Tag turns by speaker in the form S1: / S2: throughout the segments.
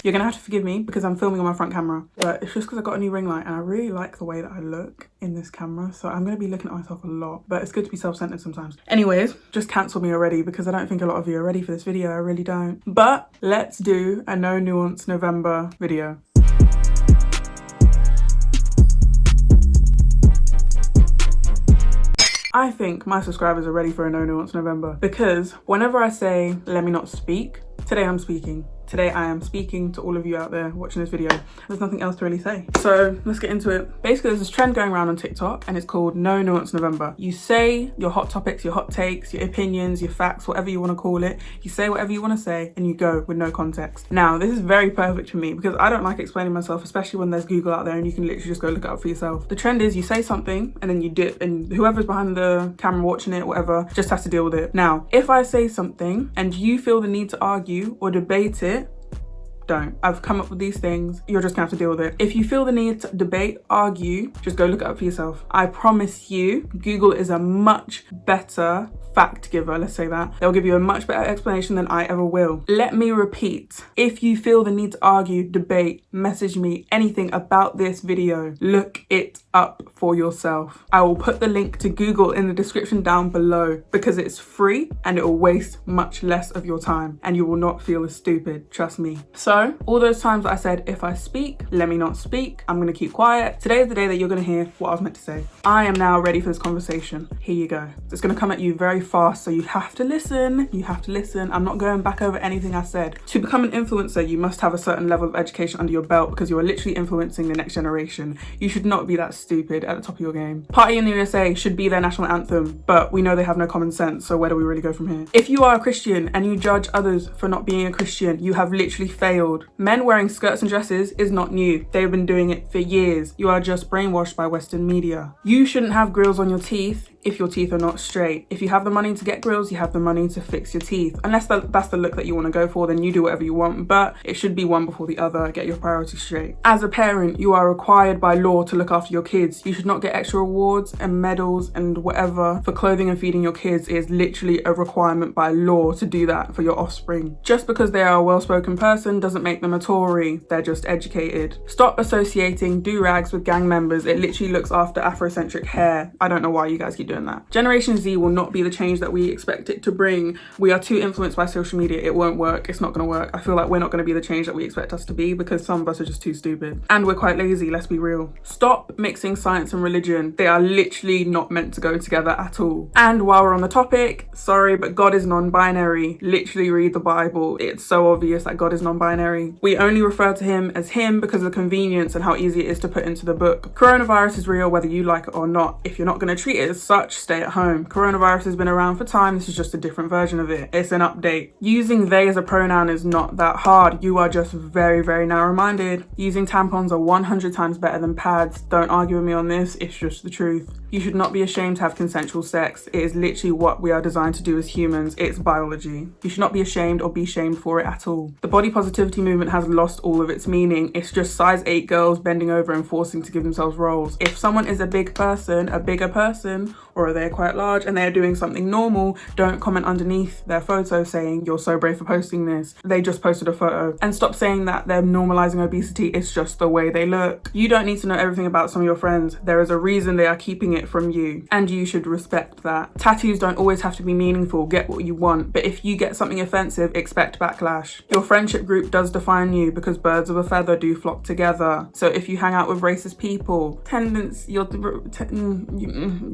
S1: You're gonna have to forgive me because I'm filming on my front camera, but it's just because I got a new ring light and I really like the way that I look in this camera, so I'm gonna be looking at myself a lot, but it's good to be self-centered sometimes. Anyways, just cancel me already because I don't think a lot of you are ready for this video. I really don't. But let's do a no nuance November video. I think my subscribers are ready for a no nuance November because whenever I say let me not speak, today I'm speaking. Today I am speaking to all of you out there watching this video. There's nothing else to really say. So let's get into it. Basically, there's this trend going around on TikTok and it's called No Nuance November. You say your hot topics, your hot takes, your opinions, your facts, whatever you want to call it. You say whatever you want to say and you go with no context. Now, this is very perfect for me because I don't like explaining myself, especially when there's Google out there and you can literally just go look it up for yourself. The trend is you say something and then you dip and whoever's behind the camera watching it, whatever, just has to deal with it. Now, if I say something and you feel the need to argue or debate it, don't. I've come up with these things. You're just gonna have to deal with it. If you feel the need to debate, argue, just go look it up for yourself. I promise you, Google is a much better fact giver, let's say that. They'll give you a much better explanation than I ever will. Let me repeat. If you feel the need to argue, debate, message me anything about this video, look it up for yourself. I will put the link to Google in the description down below because it's free and it will waste much less of your time and you will not feel as stupid, trust me. So all those times that I said, if I speak, let me not speak, I'm gonna keep quiet. Today is the day that you're gonna hear what I was meant to say. I am now ready for this conversation. Here you go. It's gonna come at you very fast, so you have to listen. You have to listen. I'm not going back over anything I said. To become an influencer, you must have a certain level of education under your belt because you are literally influencing the next generation. You should not be that stupid at the top of your game. Party in the USA should be their national anthem, but we know they have no common sense, so where do we really go from here? If you are a Christian and you judge others for not being a Christian, you have literally failed. Men wearing skirts and dresses is not new. They've been doing it for years. You are just brainwashed by Western media. You shouldn't have grills on your teeth if your teeth are not straight. If you have the money to get grills, you have the money to fix your teeth. Unless that's the look that you want to go for, then you do whatever you want, but it should be one before the other. Get your priorities straight. As a parent, you are required by law to look after your kids. You should not get extra awards and medals and whatever for clothing and feeding your kids. It is literally a requirement by law to do that for your offspring. Just because they are a well-spoken person doesn't make them a Tory. They're just educated. Stop associating do-rags with gang members. It literally looks after Afrocentric hair. I don't know why you guys keep doing that. Generation Z will not be the change that we expect it to bring. We are too influenced by social media. It won't work. It's not going to work. I feel like we're not going to be the change that we expect us to be because some of us are just too stupid. And we're quite lazy, let's be real. Stop mixing science and religion. They are literally not meant to go together at all. And while we're on the topic, sorry, but God is non-binary. Literally read the Bible. It's so obvious that God is non-binary. We only refer to him as him because of the convenience and how easy it is to put into the book. Coronavirus is real whether you like it or not. If you're not going to treat it as such, stay at home. Coronavirus has been around for time. This is just a different version of it. It's an update. Using they as a pronoun is not that hard. You are just very, very narrow-minded. Using tampons are 100 times better than pads. Don't argue with me on this. It's just the truth. You should not be ashamed to have consensual sex. It is literally what we are designed to do as humans. It's biology. You should not be ashamed or be shamed for it at all. The body positivity movement has lost all of its meaning. It's just size 8 girls bending over and forcing to give themselves roles. If someone is a big person, a bigger person, or they're quite large and they're doing something normal, don't comment underneath their photo saying you're so brave for posting this. They just posted a photo. And stop saying that they're normalizing obesity. It's just the way they look. You don't need to know everything about some of your friends. There is a reason they are keeping it from you and you should respect that. Tattoos don't always have to be meaningful. Get what you want, but if you get something offensive, expect backlash. Your friendship group does define you because birds of a feather do flock together. So if you hang out with racist people,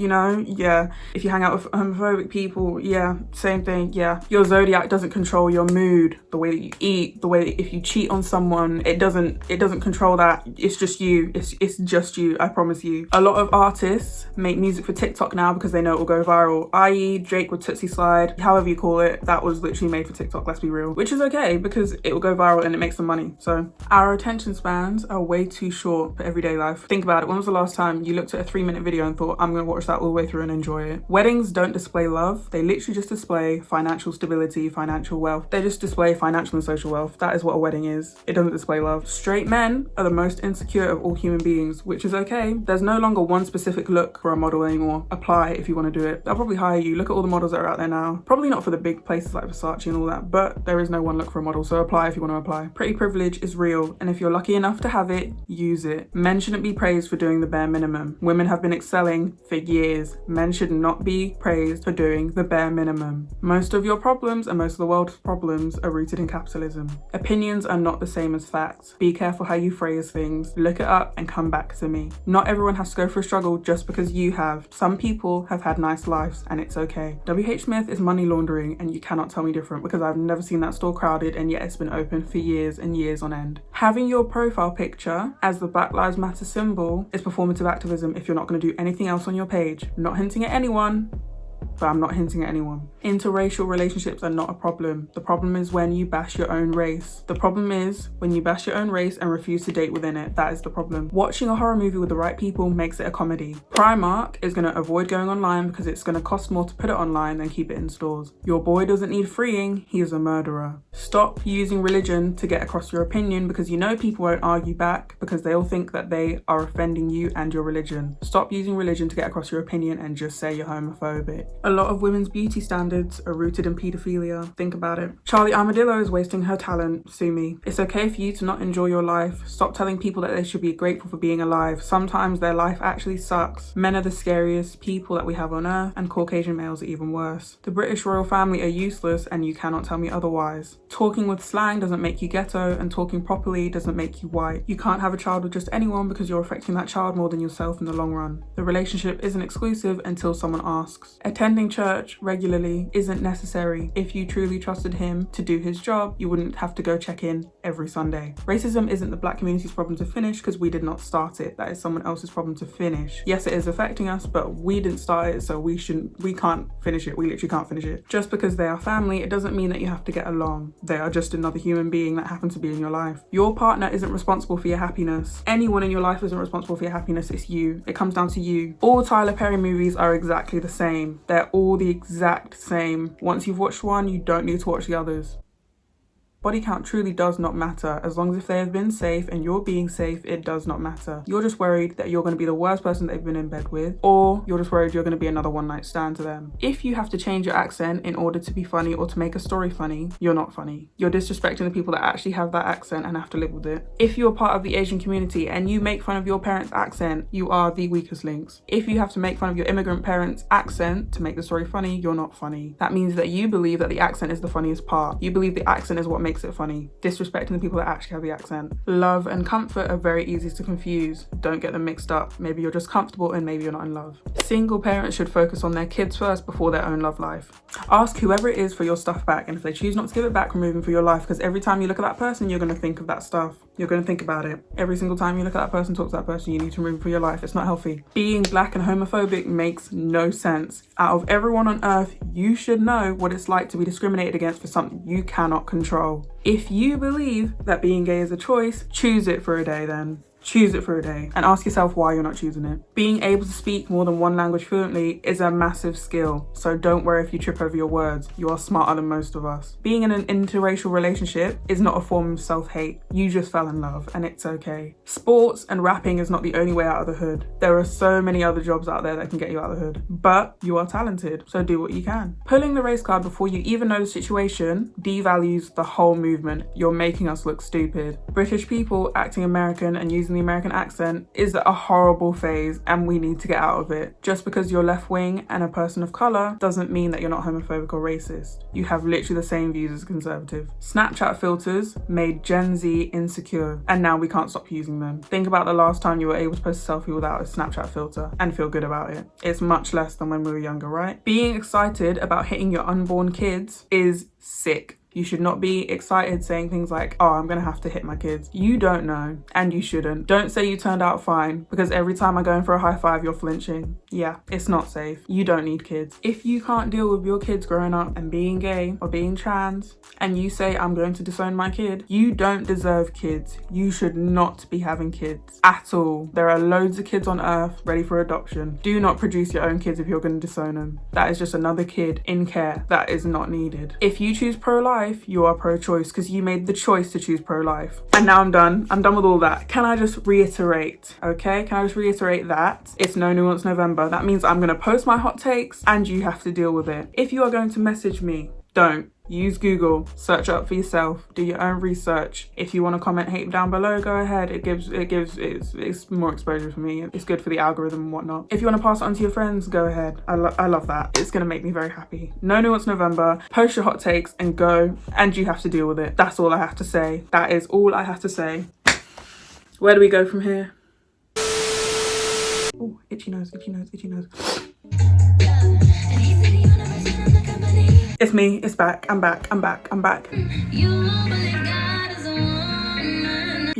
S1: you know, yeah. If you hang out with homophobic people, yeah, same thing, yeah. Your zodiac doesn't control your mood, the way that you eat, the way that if you cheat on someone, it doesn't control that. It's just you. It's just you, I promise you. A lot of artists make music for TikTok now because they know it will go viral, i.e. Drake with Tootsie Slide, however you call it, that was literally made for TikTok, let's be real, which is okay because it will go viral and it makes them money. So our attention spans are way too short for everyday life. Think about it. When was the last time you looked at a 3-minute video and thought, I'm gonna watch that all the way through through and enjoy it. Weddings don't display love. They literally just display financial stability, financial wealth. They just display financial and social wealth. That is what a wedding is. It doesn't display love. Straight men are the most insecure of all human beings, which is okay. There's no longer one specific look for a model anymore. Apply if you want to do it. They'll probably hire you. Look at all the models that are out there now. Probably not for the big places like Versace and all that, but there is no one look for a model, so apply if you want to apply. Pretty privilege is real, and if you're lucky enough to have it, use it. Men shouldn't be praised for doing the bare minimum. Women have been excelling for years. Men should not be praised for doing the bare minimum. Most of your problems and most of the world's problems are rooted in capitalism. Opinions are not the same as facts. Be careful how you phrase things. Look it up and come back to me. Not everyone has to go through a struggle just because you have. Some people have had nice lives and it's okay. WH Smith is money laundering, and you cannot tell me different, because I've never seen that store crowded and yet it's been open for years and years on end. Having your profile picture as the Black Lives Matter symbol is performative activism if you're not going to do anything else on your page. Not hinting at anyone, but I'm not hinting at anyone. Interracial relationships are not a problem. The problem is when you bash your own race. The problem is when you bash your own race and refuse to date within it. That is the problem. Watching a horror movie with the right people makes it a comedy. Primark is going to avoid going online because it's going to cost more to put it online than keep it in stores. Your boy doesn't need freeing, he is a murderer. Stop using religion to get across your opinion, because you know people won't argue back because they'll think that they are offending you and your religion. Stop using religion to get across your opinion and just say you're homophobic. A lot of women's beauty standards are rooted in paedophilia. Think about it. Charlie Armadillo is wasting her talent. Sue me. It's okay for you to not enjoy your life. Stop telling people that they should be grateful for being alive. Sometimes their life actually sucks. Men are the scariest people that we have on earth, and Caucasian males are even worse. The British royal family are useless, and you cannot tell me otherwise. Talking with slang doesn't make you ghetto, and talking properly doesn't make you white. You can't have a child with just anyone because you're affecting that child more than yourself in the long run. The relationship isn't exclusive until someone asks. Attending church regularly isn't necessary. If you truly trusted him to do his job, you wouldn't have to go check in every Sunday. Racism isn't the black community's problem to finish because we did not start it. That is someone else's problem to finish. Yes, it is affecting us, but we didn't start it, so we can't finish it. We literally can't finish it. Just because they are family, it doesn't mean that you have to get along. They are just another human being that happens to be in your life. Your partner isn't responsible for your happiness. Anyone in your life isn't responsible for your happiness. It's you. It comes down to you. All Tyler Perry movies are exactly the same. They're all the exact same. Once you've watched one, you don't need to watch the others. Body count truly does not matter. As long as if they have been safe and you're being safe, it does not matter. You're just worried that you're going to be the worst person they've been in bed with, or you're just worried you're going to be another one night stand to them. If you have to change your accent in order to be funny or to make a story funny, you're not funny. You're disrespecting the people that actually have that accent and have to live with it. If you're part of the Asian community and you make fun of your parents' accent, you are the weakest links. If you have to make fun of your immigrant parents' accent to make the story funny, you're not funny. That means that you believe that the accent is the funniest part. You believe the accent is what makes it funny, disrespecting the people that actually have the accent. Love and comfort are very easy to confuse. Don't get them mixed up. Maybe you're just comfortable and maybe you're not in love. Single parents should focus on their kids first before their own love life. Ask whoever it is for your stuff back, and if they choose not to give it back, remove them from your life, because every time you look at that person, you're going to think of that stuff. You're going to think about it. Every single time you look at that person, talk to that person, you need to remove them from your life. It's not healthy. Being black and homophobic makes no sense. Out of everyone on earth, you should know what it's like to be discriminated against for something you cannot control. If you believe that being gay is a choice, choose it for a day then. Choose it for a day and ask yourself why you're not choosing it. Being able to speak more than one language fluently is a massive skill, so don't worry if you trip over your words. You are smarter than most of us. Being in an interracial relationship is not a form of self-hate. You just fell in love and it's okay. Sports and rapping is not the only way out of the hood. There are so many other jobs out there that can get you out of the hood, but you are talented, so do what you can. Pulling the race card before you even know the situation devalues the whole movement. You're making us look stupid. British people acting American and using the American accent is a horrible phase, and we need to get out of it. Just because you're left wing and a person of colour doesn't mean that you're not homophobic or racist. You have literally the same views as a conservative. Snapchat filters made Gen Z insecure, and now we can't stop using them. Think about the last time you were able to post a selfie without a Snapchat filter and feel good about it. It's much less than when we were younger, right? Being excited about hitting your unborn kids is sick. You should not be excited saying things like, oh, I'm gonna have to hit my kids. You don't know, and you shouldn't. Don't say you turned out fine because every time I go in for a high five, you're flinching. Yeah, it's not safe. You don't need kids. If you can't deal with your kids growing up and being gay or being trans, and you say, I'm going to disown my kid, you don't deserve kids. You should not be having kids at all. There are loads of kids on earth ready for adoption. Do not produce your own kids if you're going to disown them. That is just another kid in care that is not needed. If you choose pro-life, you are pro-choice because you made the choice to choose pro-life. And now I'm done. I'm done with all that. Can I just reiterate, okay? Can I just reiterate that it's No Nuance November? That means I'm going to post my hot takes and you have to deal with it. If you are going to message me, don't. Use Google, search up for yourself, do your own research. If you want to comment hate down below, go ahead. It's more exposure for me. It's good for the algorithm and whatnot. If you want to pass it on to your friends, go ahead. I love that. It's gonna make me very happy. No Nuance November, post your hot takes and go, and you have to deal with it. That's all I have to say. That is all I have to say. Where do we go from here? Oh, itchy nose, itchy nose, itchy nose. It's me, it's back, I'm back. You're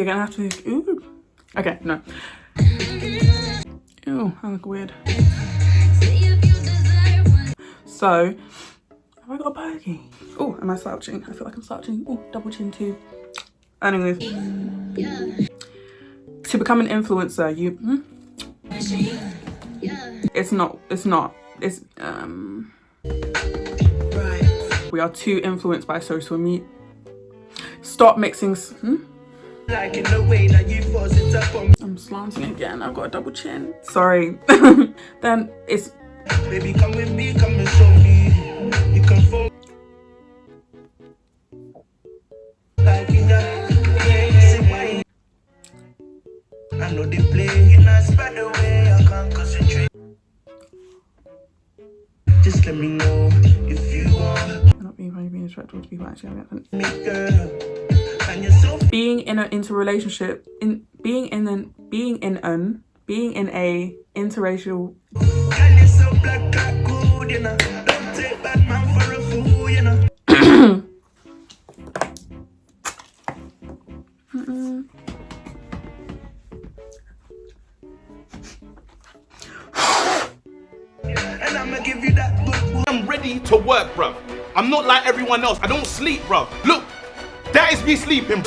S1: gonna have to, ooh. Okay, no. Ew, I look weird. So, have I got a bogey? Oh, am I slouching? I feel like I'm slouching. Oh, double chin too. Anyways. To become an influencer, we are too influenced by social media. Stop mixing. Like in the way that you force it up on. I'm slanting again. I've got a double chin. Sorry. Then it's. Baby, come with me. Come and show me. You can fall. Like in the I know they play. You know, by the way, I can't concentrate. Just let me know if you want. Not being disrespectful to people actually having being in an interrelationship, being in a interracial. Don't take bad man for a fool, you know. And I'ma give you that book.
S2: I'm ready to work, bruv. I'm not like everyone else. I don't sleep, bruv. Look, that is me sleeping.